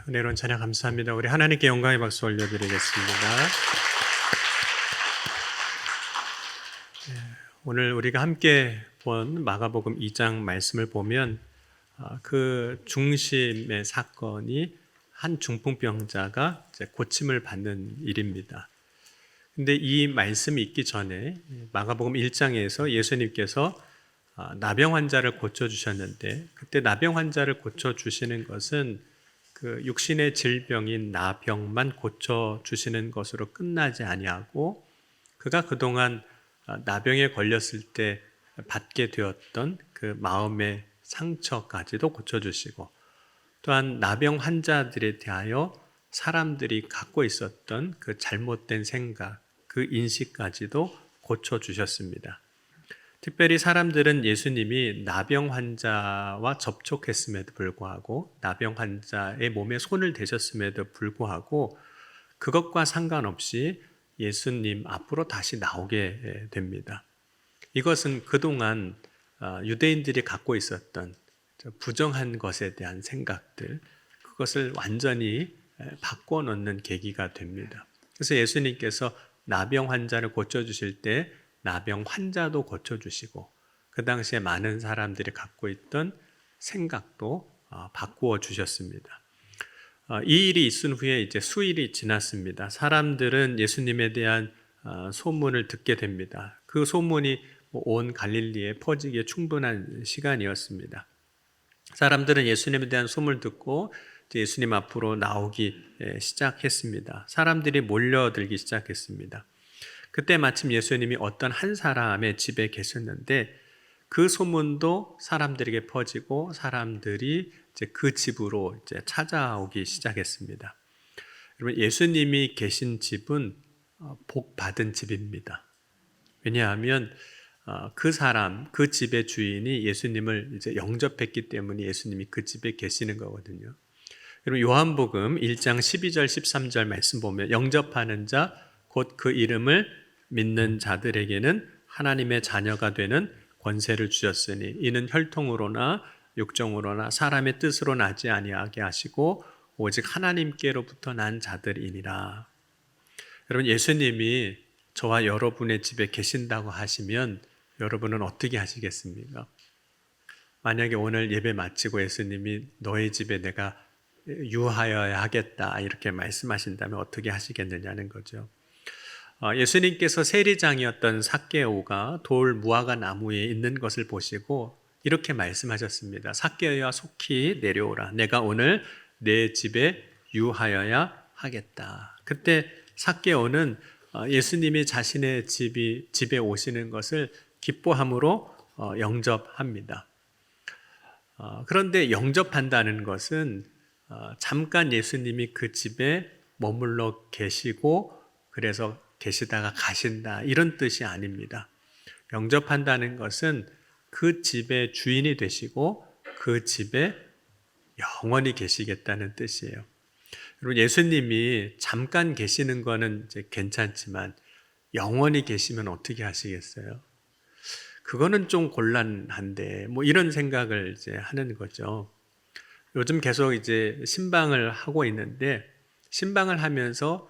은혜로운 찬양 감사합니다. 우리 하나님께 영광의 박수 올려드리겠습니다. 오늘 우리가 함께 본 마가복음 2장 말씀을 보면 그 중심의 사건이 한 중풍병자가 이제 고침을 받는 일입니다. 근데 이 말씀이 있기 전에 마가복음 1장에서 예수님께서 나병 환자를 고쳐주셨는데, 그때 나병 환자를 고쳐주시는 것은 그 육신의 질병인 나병만 고쳐주시는 것으로 끝나지 아니하고, 그가 그동안 나병에 걸렸을 때 받게 되었던 그 마음의 상처까지도 고쳐주시고, 또한 나병 환자들에 대하여 사람들이 갖고 있었던 그 잘못된 생각, 그 인식까지도 고쳐주셨습니다. 특별히 사람들은 예수님이 나병 환자와 접촉했음에도 불구하고, 나병 환자의 몸에 손을 대셨음에도 불구하고 그것과 상관없이 예수님 앞으로 다시 나오게 됩니다. 이것은 그동안 유대인들이 갖고 있었던 부정한 것에 대한 생각들, 그것을 완전히 바꿔놓는 계기가 됩니다. 그래서 예수님께서 나병 환자를 고쳐주실 때 나병 환자도 고쳐주시고, 그 당시에 많은 사람들이 갖고 있던 생각도 바꾸어 주셨습니다. 이 일이 있은 후에 이제 수일이 지났습니다. 사람들은 예수님에 대한 소문을 듣게 됩니다. 그 소문이 온 갈릴리에 퍼지기에 충분한 시간이었습니다. 사람들은 예수님에 대한 소문을 듣고 예수님 앞으로 나오기 시작했습니다. 사람들이 몰려들기 시작했습니다. 그때 마침 예수님이 어떤 한 사람의 집에 계셨는데, 그 소문도 사람들에게 퍼지고 사람들이 이제 그 집으로 이제 찾아오기 시작했습니다. 여러분, 예수님이 계신 집은 복 받은 집입니다. 왜냐하면 그 사람, 그 집의 주인이 예수님을 이제 영접했기 때문에 예수님이 그 집에 계시는 거거든요. 여러분, 요한복음 1장 12절 13절 말씀 보면, 영접하는 자 곧 그 이름을 믿는 자들에게는 하나님의 자녀가 되는 권세를 주셨으니 이는 혈통으로나 육정으로나 사람의 뜻으로 나지 아니하게 하시고 오직 하나님께로부터 난 자들이니라. 여러분, 예수님이 저와 여러분의 집에 계신다고 하시면 여러분은 어떻게 하시겠습니까? 만약에 오늘 예배 마치고 예수님이 너의 집에 내가 유하여야 하겠다 이렇게 말씀하신다면 어떻게 하시겠느냐는 거죠. 예수님께서 세리장이었던 삭개오가 돌 무화과 나무에 있는 것을 보시고 이렇게 말씀하셨습니다. 삭개오야 속히 내려오라. 내가 오늘 내 집에 유하여야 하겠다. 그때 삭개오는 예수님이 자신의 집에 오시는 것을 기뻐함으로 영접합니다. 그런데 영접한다는 것은 잠깐 예수님이 그 집에 머물러 계시고 그래서 계시다가 가신다 이런 뜻이 아닙니다. 영접한다는 것은 그 집의 주인이 되시고 그 집에 영원히 계시겠다는 뜻이에요. 여러분, 예수님이 잠깐 계시는 거는 이제 괜찮지만 영원히 계시면 어떻게 하시겠어요? 그거는 좀 곤란한데 이런 생각을 이제 하는 거죠. 요즘 계속 이제 신방을 하고 있는데, 신방을 하면서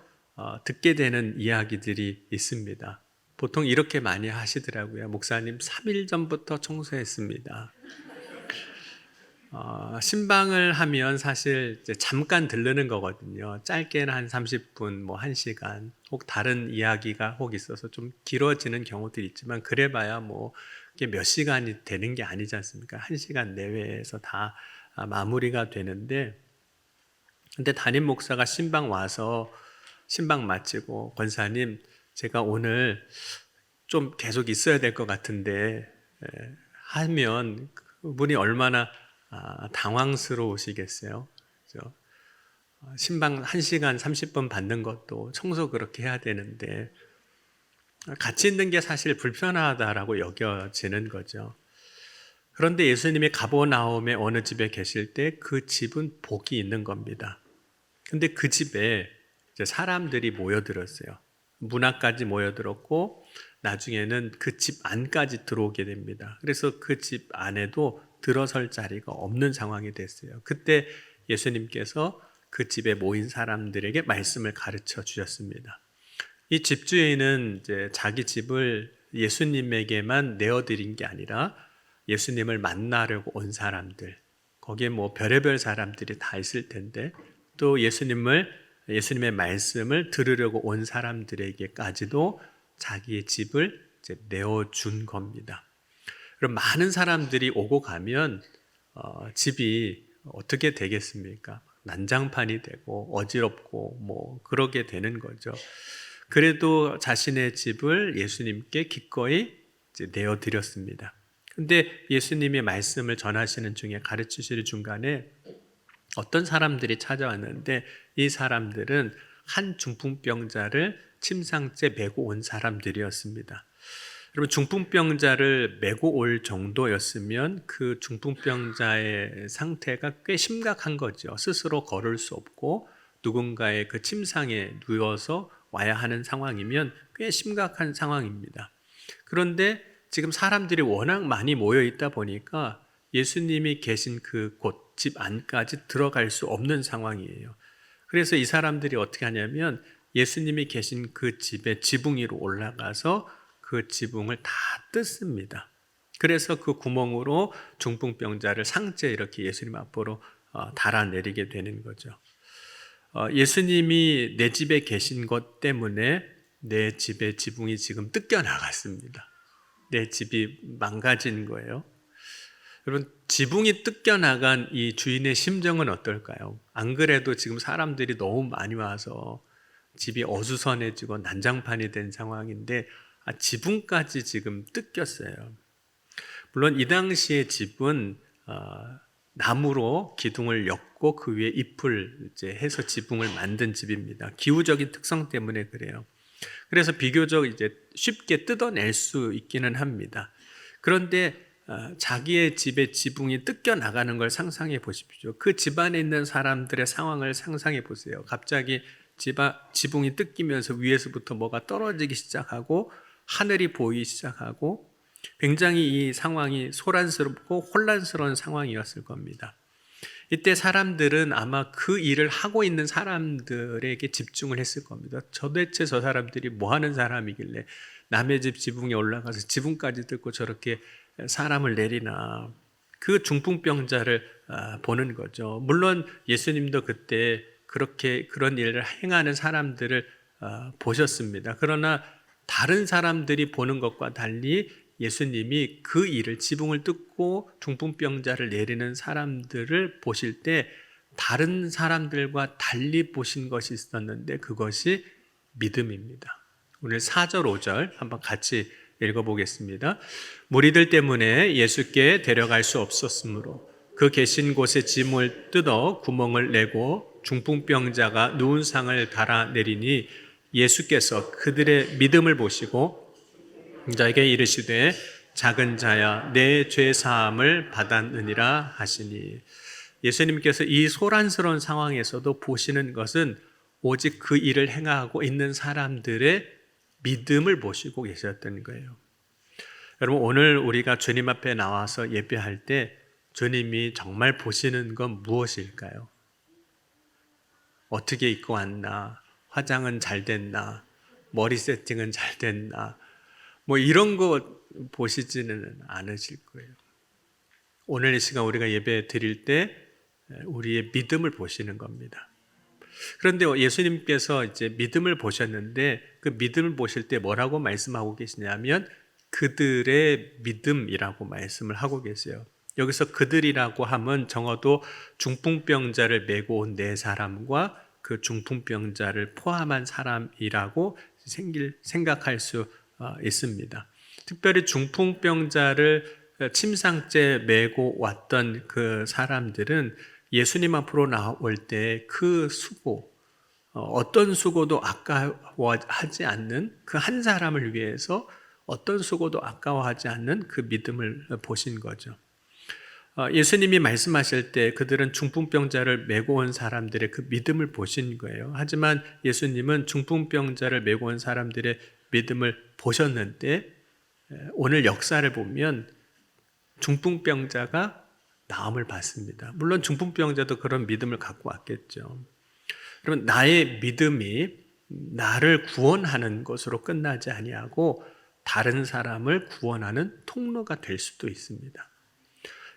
듣게 되는 이야기들이 있습니다. 보통 이렇게 많이 하시더라고요. 목사님 3일 전부터 청소했습니다. 신방을 하면 사실 이제 잠깐 들르는 거거든요. 짧게는 한 30분, 1시간, 혹 다른 이야기가 혹 있어서 좀 길어지는 경우들이 있지만, 그래봐야 몇 시간이 되는 게 아니지 않습니까? 1시간 내외에서 다 마무리가 되는데, 근데 담임 목사가 신방 와서 신방 마치고, 권사님 제가 오늘 좀 계속 있어야 될 것 같은데 하면 그분이 얼마나 당황스러우시겠어요. 그렇죠? 신방 1시간 30분 받는 것도 청소 그렇게 해야 되는데 같이 있는 게 사실 불편하다라고 여겨지는 거죠. 그런데 예수님이 가버나움의 어느 집에 계실 때 그 집은 복이 있는 겁니다. 근데 그 집에 이제 사람들이 모여들었어요. 문 앞까지 모여들었고 나중에는 그 집 안까지 들어오게 됩니다. 그래서 그 집 안에도 들어설 자리가 없는 상황이 됐어요. 그때 예수님께서 그 집에 모인 사람들에게 말씀을 가르쳐 주셨습니다. 이 집주인은 이제 자기 집을 예수님에게만 내어드린 게 아니라 예수님을 만나려고 온 사람들, 거기에 뭐 별의별 사람들이 다 있을 텐데 또 예수님의 말씀을 들으려고 온 사람들에게까지도 자기의 집을 이제 내어준 겁니다. 그럼 많은 사람들이 오고 가면 집이 어떻게 되겠습니까? 난장판이 되고 어지럽고 뭐 그러게 되는 거죠. 그래도 자신의 집을 예수님께 기꺼이 이제 내어드렸습니다. 근데 예수님이 말씀을 전하시는 중에 가르치시는 중간에 어떤 사람들이 찾아왔는데 이 사람들은 한 중풍병자를 침상째 메고 온 사람들이었습니다. 여러분, 중풍병자를 메고 올 정도였으면 그 중풍병자의 상태가 꽤 심각한 거죠. 스스로 걸을 수 없고 누군가의 그 침상에 누워서 와야 하는 상황이면 꽤 심각한 상황입니다. 그런데 지금 사람들이 워낙 많이 모여 있다 보니까 예수님이 계신 그 곳, 집 안까지 들어갈 수 없는 상황이에요. 그래서 이 사람들이 어떻게 하냐면 예수님이 계신 그 집의 지붕 위로 올라가서 그 지붕을 다 뜯습니다. 그래서 그 구멍으로 중풍병자를 상체 이렇게 예수님 앞으로 달아내리게 되는 거죠. 예수님이 내 집에 계신 것 때문에 내 집의 지붕이 지금 뜯겨 나갔습니다. 내 집이 망가진 거예요. 여러분, 지붕이 뜯겨 나간 이 주인의 심정은 어떨까요? 안 그래도 지금 사람들이 너무 많이 와서 집이 어수선해지고 난장판이 된 상황인데 지붕까지 지금 뜯겼어요. 물론 이 당시의 집은 나무로 기둥을 엮고 그 위에 잎을 이제 해서 지붕을 만든 집입니다. 기후적인 특성 때문에 그래요. 그래서 비교적 이제 쉽게 뜯어낼 수 있기는 합니다. 그런데 자기의 집의 지붕이 뜯겨 나가는 걸 상상해 보십시오. 그 집안에 있는 사람들의 상황을 상상해 보세요. 갑자기 지붕이 뜯기면서 위에서부터 뭐가 떨어지기 시작하고 하늘이 보이기 시작하고 굉장히 이 상황이 소란스럽고 혼란스러운 상황이었을 겁니다. 이때 사람들은 아마 그 일을 하고 있는 사람들에게 집중을 했을 겁니다. 도대체 저 사람들이 뭐 하는 사람이길래 남의 집 지붕에 올라가서 지붕까지 뜯고 저렇게 사람을 내리나. 그 중풍병자를 보는 거죠. 물론 예수님도 그때 그런 일을 행하는 사람들을 보셨습니다. 그러나 다른 사람들이 보는 것과 달리 예수님이 그 일을 지붕을 뜯고 중풍병자를 내리는 사람들을 보실 때 다른 사람들과 달리 보신 것이 있었는데 그것이 믿음입니다. 오늘 4절 5절 한번 같이 읽어보겠습니다. 무리들 때문에 예수께 데려갈 수 없었으므로 그 계신 곳에 짐을 뜯어 구멍을 내고 중풍병자가 누운 상을 달아내리니 예수께서 그들의 믿음을 보시고 자에게 이르시되 작은 자야 내 죄 사함을 받았느니라 하시니, 예수님께서 이 소란스러운 상황에서도 보시는 것은 오직 그 일을 행하고 있는 사람들의 믿음을 보시고 계셨던 거예요. 여러분, 오늘 우리가 주님 앞에 나와서 예배할 때 주님이 정말 보시는 건 무엇일까요? 어떻게 입고 왔나? 화장은 잘 됐나? 머리 세팅은 잘 됐나? 뭐 이런 거 보시지는 않으실 거예요. 오늘 이 시간 우리가 예배 드릴 때 우리의 믿음을 보시는 겁니다. 그런데 예수님께서 이제 믿음을 보셨는데 그 믿음을 보실 때 뭐라고 말씀하고 계시냐면 그들의 믿음이라고 말씀을 하고 계세요. 여기서 그들이라고 하면 적어도 중풍병자를 메고 온 네 사람과 그 중풍병자를 포함한 사람이라고 생각할 수 있습니다. 특별히 중풍병자를 침상째 메고 왔던 그 사람들은 예수님 앞으로 나올 때 그 수고, 어떤 수고도 아까워하지 않는 그 한 사람을 위해서 어떤 수고도 아까워하지 않는 그 믿음을 보신 거죠. 예수님이 말씀하실 때 그들은 중풍병자를 메고 온 사람들의 그 믿음을 보신 거예요. 하지만 예수님은 중풍병자를 메고 온 사람들의 믿음을 보셨는데 오늘 역사를 보면 중풍병자가 나음을 받습니다. 물론 중풍병자도 그런 믿음을 갖고 왔겠죠. 그러면 나의 믿음이 나를 구원하는 것으로 끝나지 아니하고 다른 사람을 구원하는 통로가 될 수도 있습니다.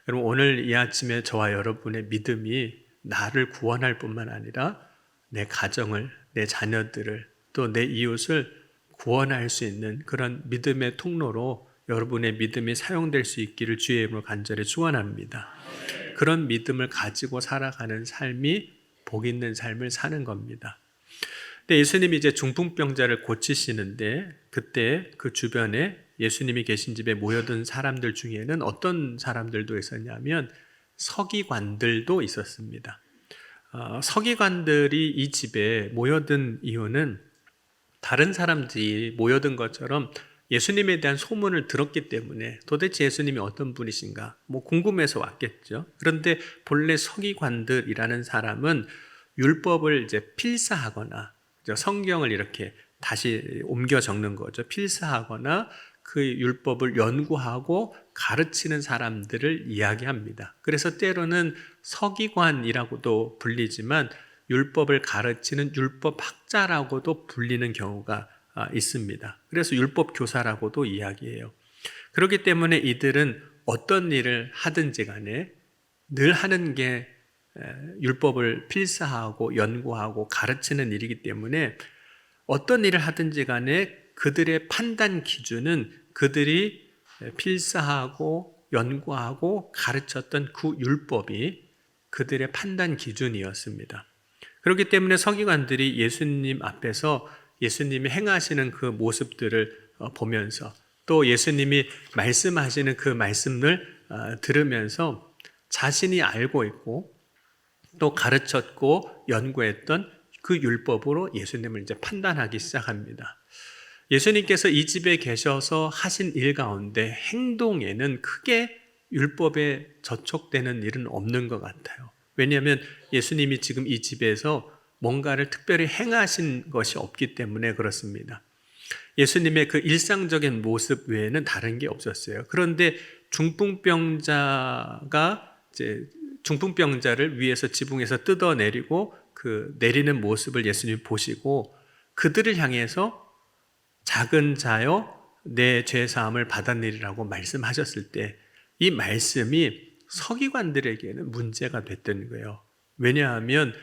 여러분, 오늘 이 아침에 저와 여러분의 믿음이 나를 구원할 뿐만 아니라 내 가정을, 내 자녀들을, 또 내 이웃을 구원할 수 있는 그런 믿음의 통로로 여러분의 믿음이 사용될 수 있기를 주의 이름으로 간절히 축원합니다. 그런 믿음을 가지고 살아가는 삶이 복 있는 삶을 사는 겁니다. 근데 예수님이 이제 중풍병자를 고치시는데 그때 그 주변에 예수님이 계신 집에 모여든 사람들 중에는 어떤 사람들도 있었냐면 서기관들도 있었습니다. 서기관들이 이 집에 모여든 이유는 다른 사람들이 모여든 것처럼 예수님에 대한 소문을 들었기 때문에 도대체 예수님이 어떤 분이신가 궁금해서 왔겠죠. 그런데 본래 서기관들이라는 사람은 율법을 이제 필사하거나 성경을 이렇게 다시 옮겨 적는 거죠. 필사하거나 그 율법을 연구하고 가르치는 사람들을 이야기합니다. 그래서 때로는 서기관이라고도 불리지만 율법을 가르치는 율법학자라고도 불리는 경우가 있습니다. 그래서 율법교사라고도 이야기해요. 그렇기 때문에 이들은 어떤 일을 하든지 간에 늘 하는 게 율법을 필사하고 연구하고 가르치는 일이기 때문에 어떤 일을 하든지 간에 그들의 판단 기준은 그들이 필사하고 연구하고 가르쳤던 그 율법이 그들의 판단 기준이었습니다. 그렇기 때문에 서기관들이 예수님 앞에서 예수님이 행하시는 그 모습들을 보면서 또 예수님이 말씀하시는 그 말씀을 들으면서 자신이 알고 있고 또 가르쳤고 연구했던 그 율법으로 예수님을 이제 판단하기 시작합니다. 예수님께서 이 집에 계셔서 하신 일 가운데 행동에는 크게 율법에 저촉되는 일은 없는 것 같아요. 왜냐하면 예수님이 지금 이 집에서 뭔가를 특별히 행하신 것이 없기 때문에 그렇습니다. 예수님의 그 일상적인 모습 외에는 다른 게 없었어요. 그런데 중풍병자를 위에서 지붕에서 뜯어내리고 그 내리는 모습을 예수님이 보시고 그들을 향해서 작은 자여 내 죄 사함을 받아내리라고 말씀하셨을 때 이 말씀이 서기관들에게는 문제가 됐던 거예요. 왜냐하면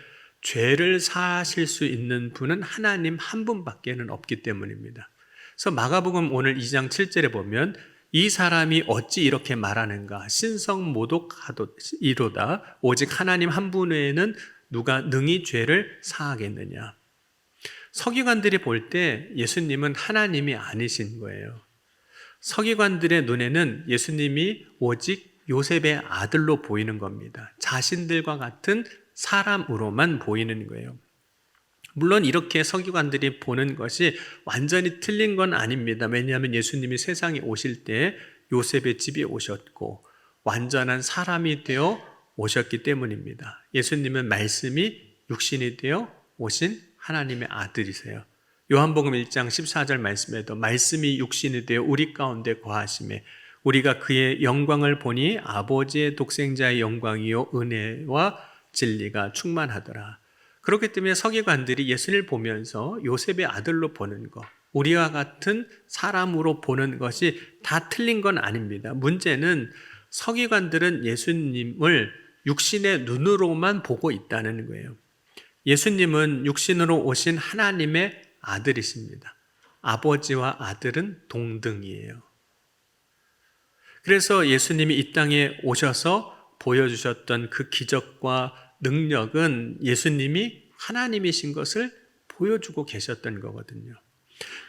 죄를 사하실 수 있는 분은 하나님 한 분밖에는 없기 때문입니다. 그래서 마가복음 오늘 2장 7절에 보면 이 사람이 어찌 이렇게 말하는가 신성모독하도이로다 오직 하나님 한 분 외에는 누가 능히 죄를 사하겠느냐. 서기관들이 볼 때 예수님은 하나님이 아니신 거예요. 서기관들의 눈에는 예수님이 오직 요셉의 아들로 보이는 겁니다. 자신들과 같은 사람으로만 보이는 거예요. 물론 이렇게 서기관들이 보는 것이 완전히 틀린 건 아닙니다. 왜냐하면 예수님이 세상에 오실 때 요셉의 집에 오셨고 완전한 사람이 되어 오셨기 때문입니다. 예수님은 말씀이 육신이 되어 오신 하나님의 아들이세요. 요한복음 1장 14절 말씀에도 말씀이 육신이 되어 우리 가운데 거하심에 우리가 그의 영광을 보니 아버지의 독생자의 영광이요 은혜와 진리가 충만하더라. 그렇기 때문에 서기관들이 예수님을 보면서 요셉의 아들로 보는 것, 우리와 같은 사람으로 보는 것이 다 틀린 건 아닙니다. 문제는 서기관들은 예수님을 육신의 눈으로만 보고 있다는 거예요. 예수님은 육신으로 오신 하나님의 아들이십니다. 아버지와 아들은 동등이에요. 그래서 예수님이 이 땅에 오셔서 보여주셨던 그 기적과 능력은 예수님이 하나님이신 것을 보여주고 계셨던 거거든요.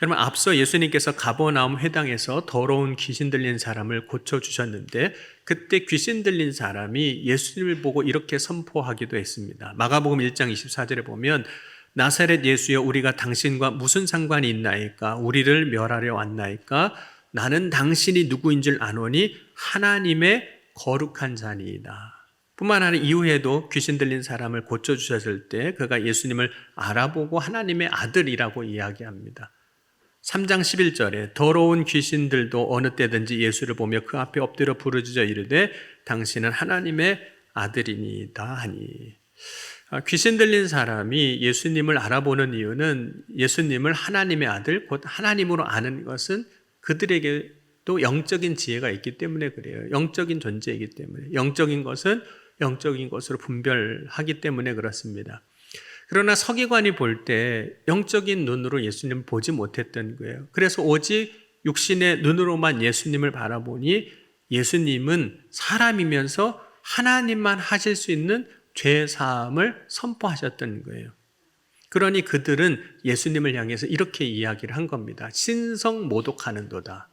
여러분, 앞서 예수님께서 가버나움 회당에서 더러운 귀신 들린 사람을 고쳐주셨는데 그때 귀신 들린 사람이 예수님을 보고 이렇게 선포하기도 했습니다. 마가복음 1장 24절에 보면 나사렛 예수여 우리가 당신과 무슨 상관이 있나이까 우리를 멸하려 왔나이까 나는 당신이 누구인 줄 아노니 하나님의 거룩한 자니이다. 뿐만 아니라 이후에도 귀신 들린 사람을 고쳐주셨을 때 그가 예수님을 알아보고 하나님의 아들이라고 이야기합니다. 3장 11절에 더러운 귀신들도 어느 때든지 예수를 보며 그 앞에 엎드려 부르짖어 이르되 당신은 하나님의 아들이니이다 하니. 귀신 들린 사람이 예수님을 알아보는 이유는 예수님을 하나님의 아들, 곧 하나님으로 아는 것은 그들에게도 영적인 지혜가 있기 때문에 그래요. 영적인 존재이기 때문에. 영적인 것은 영적인 것으로 분별하기 때문에 그렇습니다. 그러나 서기관이 볼 때 영적인 눈으로 예수님을 보지 못했던 거예요. 그래서 오직 육신의 눈으로만 예수님을 바라보니 예수님은 사람이면서 하나님만 하실 수 있는 죄 사함을 선포하셨던 거예요. 그러니 그들은 예수님을 향해서 이렇게 이야기를 한 겁니다. 신성 모독하는도다.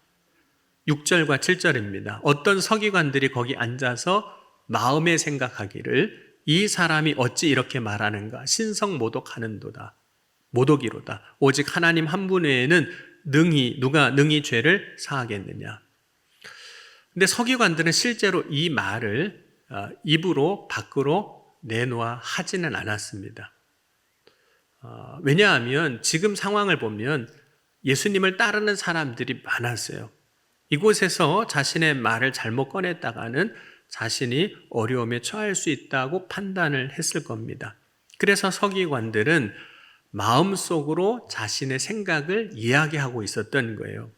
6절과 7절입니다. 어떤 서기관들이 거기 앉아서 마음에 생각하기를 이 사람이 어찌 이렇게 말하는가? 신성 모독하는도다. 모독이로다. 오직 하나님 한 분 외에는 누가 능히 죄를 사하겠느냐? 근데 서기관들은 실제로 이 말을 입으로 밖으로 내놓아 하지는 않았습니다. 왜냐하면 지금 상황을 보면 예수님을 따르는 사람들이 많았어요. 이곳에서 자신의 말을 잘못 꺼냈다가는 자신이 어려움에 처할 수 있다고 판단을 했을 겁니다. 그래서 서기관들은 마음속으로 자신의 생각을 이야기하고 있었던 거예요.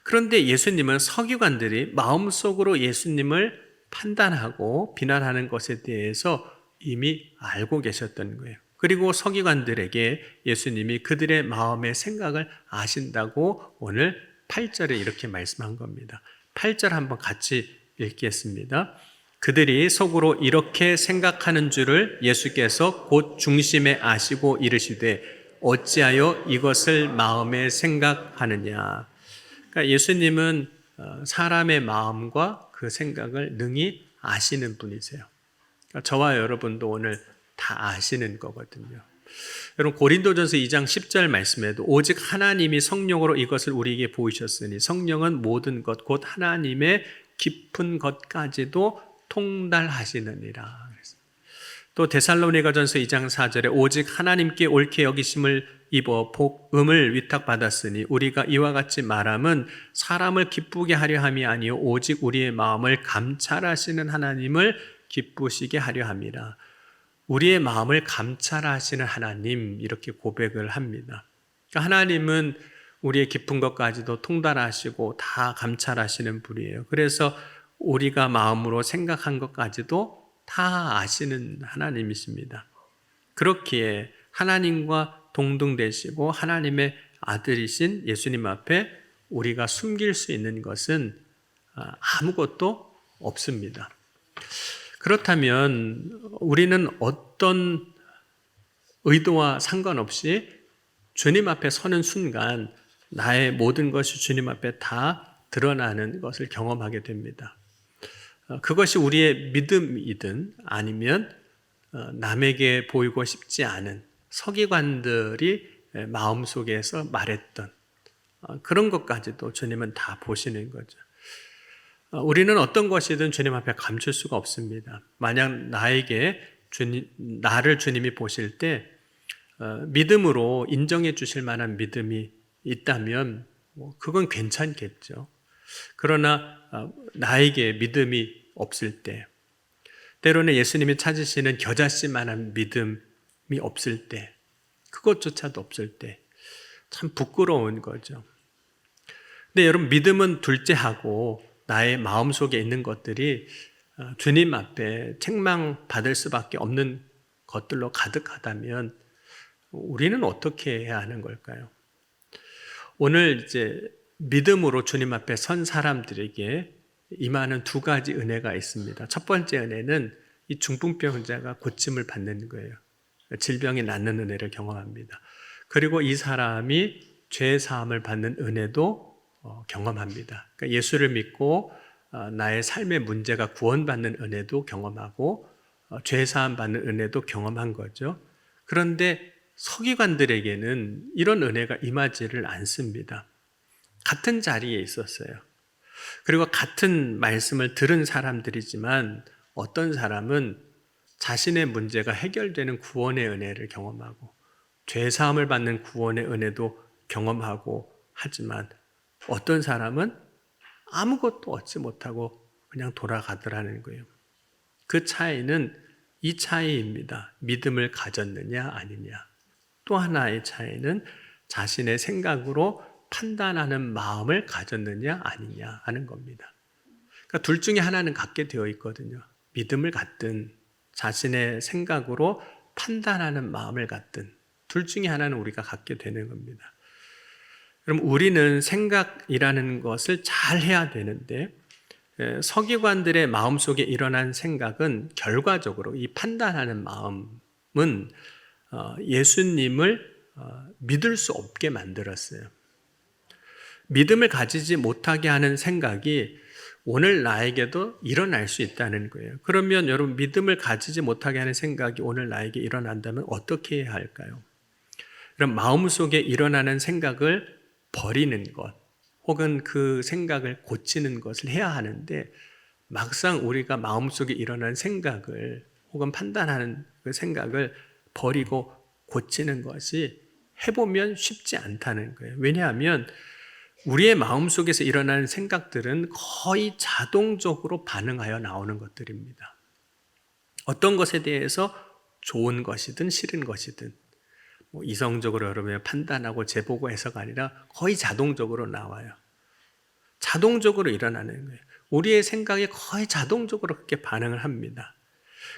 그런데 예수님은 서기관들이 마음속으로 예수님을 판단하고 비난하는 것에 대해서 이미 알고 계셨던 거예요. 그리고 서기관들에게 예수님이 그들의 마음의 생각을 아신다고 오늘 8절에 이렇게 말씀한 겁니다. 8절 한번 같이 읽겠습니다. 그들이 속으로 이렇게 생각하는 줄을 예수께서 곧 중심에 아시고 이르시되 어찌하여 이것을 마음에 생각하느냐. 그러니까 예수님은 사람의 마음과 그 생각을 능히 아시는 분이세요. 그러니까 저와 여러분도 오늘 다 아시는 거거든요. 여러분 고린도전서 2장 10절 말씀에도 오직 하나님이 성령으로 이것을 우리에게 보이셨으니 성령은 모든 것 곧 하나님의 깊은 것까지도 통달하시느니라. 또 데살로니가전서 2장 4절에 오직 하나님께 옳게 여기심을 입어 복음을 위탁받았으니 우리가 이와 같이 말함은 사람을 기쁘게 하려 함이 아니요 오직 우리의 마음을 감찰하시는 하나님을 기쁘시게 하려 함이라. 우리의 마음을 감찰하시는 하나님 이렇게 고백을 합니다. 그러니까 하나님은 우리의 깊은 것까지도 통달하시고 다 감찰하시는 분이에요. 그래서 우리가 마음으로 생각한 것까지도 다 아시는 하나님이십니다. 그렇기에 하나님과 동등되시고 하나님의 아들이신 예수님 앞에 우리가 숨길 수 있는 것은 아무것도 없습니다. 그렇다면 우리는 어떤 의도와 상관없이 주님 앞에 서는 순간 나의 모든 것이 주님 앞에 다 드러나는 것을 경험하게 됩니다. 그것이 우리의 믿음이든 아니면 남에게 보이고 싶지 않은 서기관들이 마음속에서 말했던 그런 것까지도 주님은 다 보시는 거죠. 우리는 어떤 것이든 주님 앞에 감출 수가 없습니다. 만약 나를 주님이 보실 때 믿음으로 인정해 주실 만한 믿음이 있다면 그건 괜찮겠죠. 그러나 나에게 믿음이 없을 때, 때로는 예수님이 찾으시는 겨자씨만한 믿음이 없을 때, 그것조차도 없을 때 참 부끄러운 거죠. 근데 여러분 믿음은 둘째하고 나의 마음속에 있는 것들이 주님 앞에 책망받을 수밖에 없는 것들로 가득하다면 우리는 어떻게 해야 하는 걸까요? 오늘 이제 믿음으로 주님 앞에 선 사람들에게 임하는 두 가지 은혜가 있습니다. 첫 번째 은혜는 이 중풍병 환자가 고침을 받는 거예요. 질병이 낫는 은혜를 경험합니다. 그리고 이 사람이 죄 사함을 받는 은혜도 경험합니다. 그러니까 예수를 믿고 나의 삶의 문제가 구원받는 은혜도 경험하고 죄 사함 받는 은혜도 경험한 거죠. 그런데 서기관들에게는 이런 은혜가 임하지를 않습니다. 같은 자리에 있었어요. 그리고 같은 말씀을 들은 사람들이지만 어떤 사람은 자신의 문제가 해결되는 구원의 은혜를 경험하고 죄사함을 받는 구원의 은혜도 경험하고 하지만 어떤 사람은 아무것도 얻지 못하고 그냥 돌아가더라는 거예요. 그 차이는 이 차이입니다. 믿음을 가졌느냐 아니냐. 또 하나의 차이는 자신의 생각으로 판단하는 마음을 가졌느냐 아니냐 하는 겁니다. 그러니까 둘 중에 하나는 갖게 되어 있거든요. 믿음을 갖든 자신의 생각으로 판단하는 마음을 갖든 둘 중에 하나는 우리가 갖게 되는 겁니다. 그럼 우리는 생각이라는 것을 잘 해야 되는데 서기관들의 마음속에 일어난 생각은 결과적으로 이 판단하는 마음은 예수님을 믿을 수 없게 만들었어요. 믿음을 가지지 못하게 하는 생각이 오늘 나에게도 일어날 수 있다는 거예요. 그러면 여러분 믿음을 가지지 못하게 하는 생각이 오늘 나에게 일어난다면 어떻게 해야 할까요? 그럼 마음속에 일어나는 생각을 버리는 것 혹은 그 생각을 고치는 것을 해야 하는데 막상 우리가 마음속에 일어나는 생각을 혹은 판단하는 그 생각을 버리고 고치는 것이 해보면 쉽지 않다는 거예요. 왜냐하면 우리의 마음속에서 일어나는 생각들은 거의 자동적으로 반응하여 나오는 것들입니다. 어떤 것에 대해서 좋은 것이든 싫은 것이든 이성적으로 여러분이 판단하고 재보고 해서가 아니라 거의 자동적으로 나와요. 자동적으로 일어나는 거예요. 우리의 생각이 거의 자동적으로 그렇게 반응을 합니다.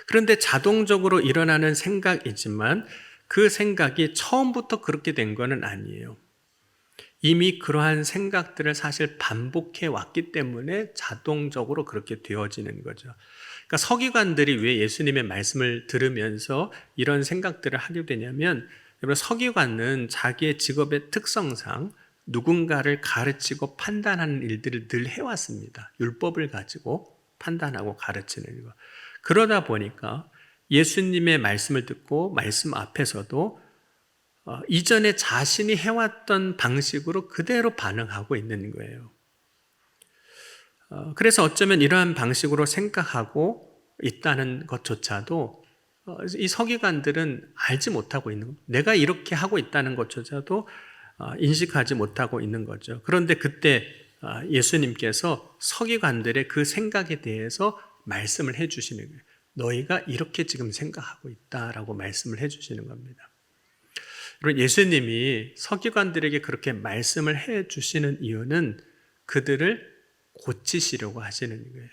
그런데 자동적으로 일어나는 생각이지만 그 생각이 처음부터 그렇게 된 것은 아니에요. 이미 그러한 생각들을 사실 반복해 왔기 때문에 자동적으로 그렇게 되어지는 거죠. 그러니까 서기관들이 왜 예수님의 말씀을 들으면서 이런 생각들을 하게 되냐면 여러분 서기관은 자기의 직업의 특성상 누군가를 가르치고 판단하는 일들을 늘 해왔습니다. 율법을 가지고 판단하고 가르치는 거. 그러다 보니까 예수님의 말씀을 듣고 말씀 앞에서도 이전에 자신이 해왔던 방식으로 그대로 반응하고 있는 거예요. 그래서 어쩌면 이러한 방식으로 생각하고 있다는 것조차도 이 서기관들은 알지 못하고 있는 거예요. 내가 이렇게 하고 있다는 것조차도 인식하지 못하고 있는 거죠. 그런데 그때 예수님께서 서기관들의 그 생각에 대해서 말씀을 해주시는 거예요. 너희가 이렇게 지금 생각하고 있다라고 말씀을 해주시는 겁니다. 그리고 예수님이 서기관들에게 그렇게 말씀을 해주시는 이유는 그들을 고치시려고 하시는 거예요.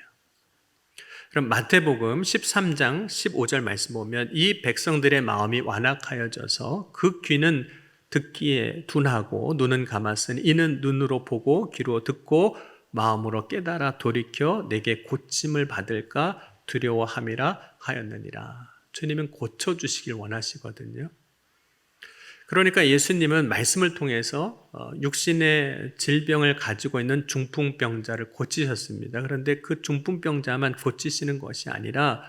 그럼 마태복음 13장 15절 말씀 보면 이 백성들의 마음이 완악하여져서 그 귀는 듣기에 둔하고 눈은 감았으니 이는 눈으로 보고 귀로 듣고 마음으로 깨달아 돌이켜 내게 고침을 받을까 두려워함이라 하였느니라. 주님은 고쳐주시길 원하시거든요. 그러니까 예수님은 말씀을 통해서 육신의 질병을 가지고 있는 중풍병자를 고치셨습니다. 그런데 그 중풍병자만 고치시는 것이 아니라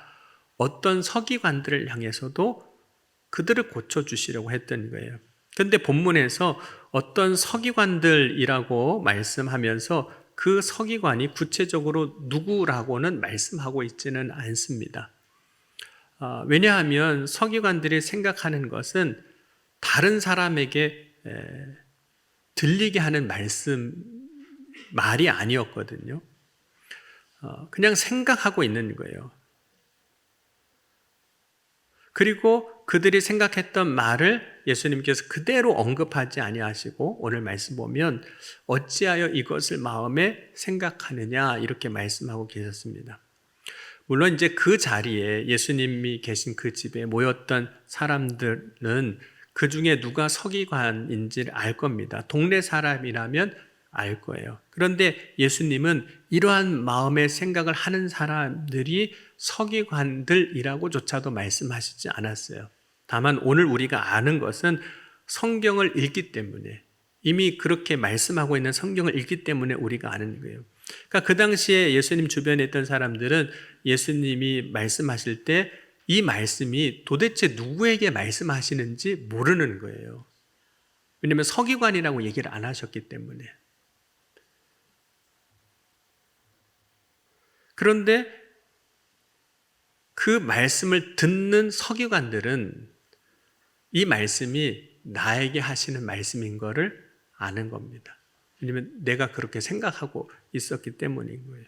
어떤 서기관들을 향해서도 그들을 고쳐주시려고 했던 거예요. 그런데 본문에서 어떤 서기관들이라고 말씀하면서 그 서기관이 구체적으로 누구라고는 말씀하고 있지는 않습니다. 왜냐하면 서기관들이 생각하는 것은 다른 사람에게 들리게 하는 말이 아니었거든요. 그냥 생각하고 있는 거예요. 그리고 그들이 생각했던 말을 예수님께서 그대로 언급하지 아니하시고 오늘 말씀 보면 어찌하여 이것을 마음에 생각하느냐 이렇게 말씀하고 계셨습니다. 물론 이제 그 자리에 예수님이 계신 그 집에 모였던 사람들은 그 중에 누가 서기관인지를 알 겁니다. 동네 사람이라면 알 거예요. 그런데 예수님은 이러한 마음의 생각을 하는 사람들이 서기관들이라고조차도 말씀하시지 않았어요. 다만 오늘 우리가 아는 것은 성경을 읽기 때문에 이미 그렇게 말씀하고 있는 성경을 읽기 때문에 우리가 아는 거예요. 그러니까 그 당시에 예수님 주변에 있던 사람들은 예수님이 말씀하실 때 이 말씀이 도대체 누구에게 말씀하시는지 모르는 거예요. 왜냐하면 서기관이라고 얘기를 안 하셨기 때문에. 그런데 그 말씀을 듣는 서기관들은 이 말씀이 나에게 하시는 말씀인 거를 아는 겁니다. 왜냐하면 내가 그렇게 생각하고 있었기 때문인 거예요.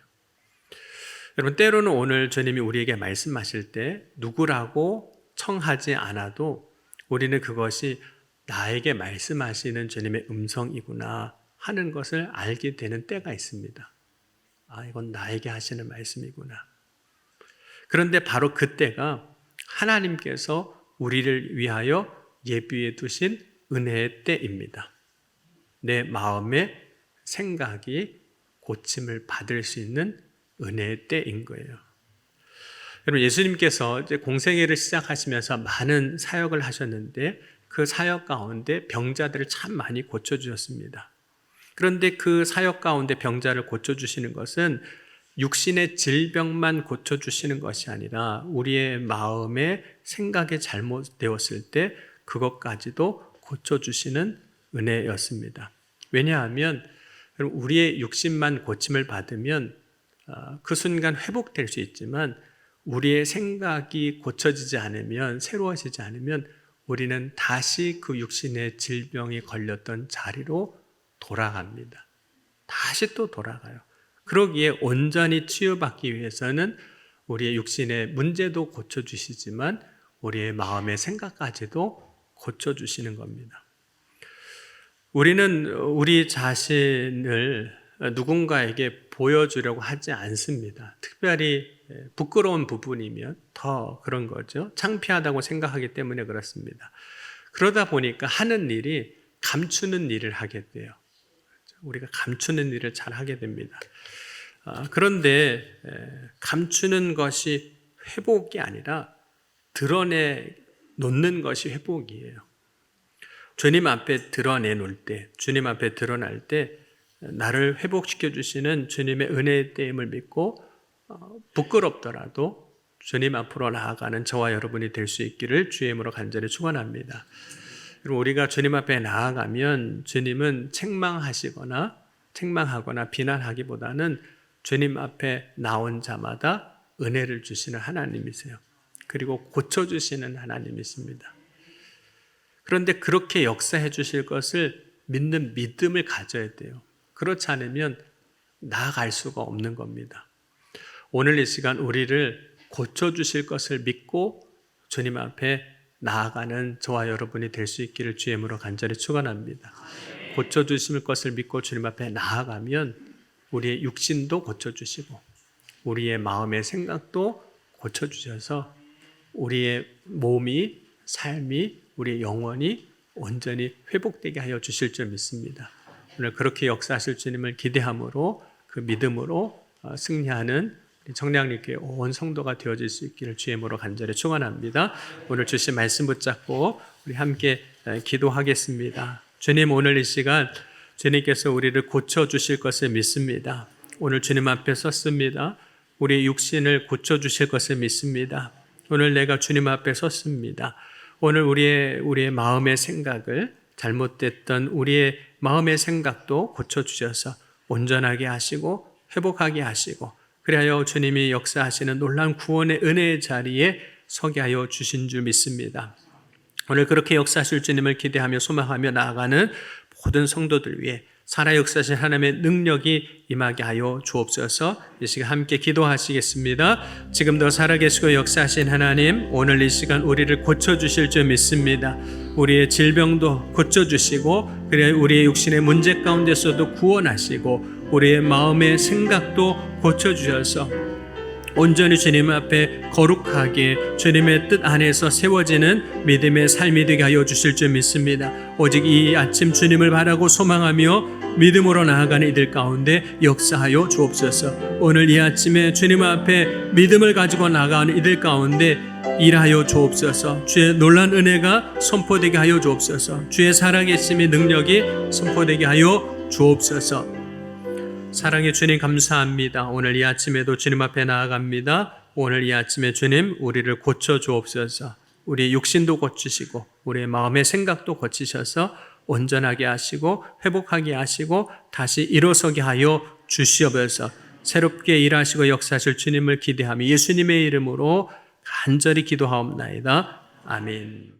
여러분, 때로는 오늘 주님이 우리에게 말씀하실 때 누구라고 청하지 않아도 우리는 그것이 나에게 말씀하시는 주님의 음성이구나 하는 것을 알게 되는 때가 있습니다. 아, 이건 나에게 하시는 말씀이구나. 그런데 바로 그때가 하나님께서 우리를 위하여 예비해 두신 은혜의 때입니다. 내 마음의 생각이 고침을 받을 수 있는 은혜의 때인 거예요. 여러분, 예수님께서 이제 공생애를 시작하시면서 많은 사역을 하셨는데 그 사역 가운데 병자들을 참 많이 고쳐주셨습니다. 그런데 그 사역 가운데 병자를 고쳐주시는 것은 육신의 질병만 고쳐주시는 것이 아니라 우리의 마음의 생각이 잘못되었을 때 그것까지도 고쳐주시는 은혜였습니다. 왜냐하면 우리의 육신만 고침을 받으면 그 순간 회복될 수 있지만 우리의 생각이 고쳐지지 않으면, 새로워지지 않으면 우리는 다시 그 육신의 질병이 걸렸던 자리로 돌아갑니다. 다시 또 돌아가요. 그러기에 온전히 치유받기 위해서는 우리의 육신의 문제도 고쳐주시지만 우리의 마음의 생각까지도 고쳐주시는 겁니다. 우리는 우리 자신을 누군가에게 보여주려고 하지 않습니다. 특별히 부끄러운 부분이면 더 그런 거죠. 창피하다고 생각하기 때문에 그렇습니다. 그러다 보니까 하는 일이 감추는 일을 하게 돼요. 우리가 감추는 일을 잘 하게 됩니다. 그런데 감추는 것이 회복이 아니라 드러내놓는 것이 회복이에요. 주님 앞에 드러내놓을 때, 주님 앞에 드러날 때 나를 회복시켜 주시는 주님의 은혜의 때임을 믿고 부끄럽더라도 주님 앞으로 나아가는 저와 여러분이 될 수 있기를 주의 이름으로 간절히 축원합니다. 그리고 우리가 주님 앞에 나아가면 주님은 책망하거나 비난하기보다는 주님 앞에 나온 자마다 은혜를 주시는 하나님이세요. 그리고 고쳐주시는 하나님이십니다. 그런데 그렇게 역사해 주실 것을 믿는 믿음을 가져야 돼요. 그렇지 않으면 나아갈 수가 없는 겁니다. 오늘 이 시간 우리를 고쳐주실 것을 믿고 주님 앞에 나아가는 저와 여러분이 될 수 있기를 주의 이름으로 간절히 축원합니다. 고쳐주실 것을 믿고 주님 앞에 나아가면 우리의 육신도 고쳐주시고 우리의 마음의 생각도 고쳐주셔서 우리의 몸이, 삶이, 우리의 영혼이 온전히 회복되게 하여 주실 줄 믿습니다. 오늘 그렇게 역사하실 주님을 기대함으로 그 믿음으로 승리하는 청량리교회 온 성도가 되어질 수 있기를 주의 이름으로 간절히 축원합니다. 오늘 주신 말씀 붙잡고 우리 함께 기도하겠습니다. 주님, 오늘 이 시간 주님께서 우리를 고쳐주실 것을 믿습니다. 오늘 주님 앞에 섰습니다. 우리의 육신을 고쳐주실 것을 믿습니다. 오늘 내가 주님 앞에 섰습니다. 오늘 우리의 마음의 생각을, 잘못됐던 우리의 마음의 생각도 고쳐주셔서 온전하게 하시고 회복하게 하시고 그리하여 주님이 역사하시는 놀라운 구원의 은혜의 자리에 서게 하여 주신 줄 믿습니다. 오늘 그렇게 역사하실 주님을 기대하며 소망하며 나아가는 모든 성도들 위해 살아 역사하신 하나님의 능력이 임하게 하여 주옵소서. 이 시간 함께 기도하시겠습니다. 지금도 살아계시고 역사하신 하나님, 오늘 이 시간 우리를 고쳐주실 줄 믿습니다. 우리의 질병도 고쳐주시고 그래 우리의 육신의 문제 가운데서도 구원하시고 우리의 마음의 생각도 고쳐주셔서 온전히 주님 앞에 거룩하게 주님의 뜻 안에서 세워지는 믿음의 삶이 되게 하여 주실 줄 믿습니다. 오직 이 아침 주님을 바라고 소망하며 믿음으로 나아가는 이들 가운데 역사하여 주옵소서. 오늘 이 아침에 주님 앞에 믿음을 가지고 나아가는 이들 가운데 일하여 주옵소서. 주의 놀란 은혜가 선포되게 하여 주옵소서. 주의 살아계심의 능력이 선포되게 하여 주옵소서. 사랑의 주님 감사합니다. 오늘 이 아침에도 주님 앞에 나아갑니다. 오늘 이 아침에 주님 우리를 고쳐 주옵소서. 우리의 육신도 고치시고 우리의 마음의 생각도 고치셔서 온전하게 하시고 회복하게 하시고 다시 일어서게 하여 주시옵소서. 새롭게 일하시고 역사하실 주님을 기대하며 예수님의 이름으로 간절히 기도하옵나이다. 아멘.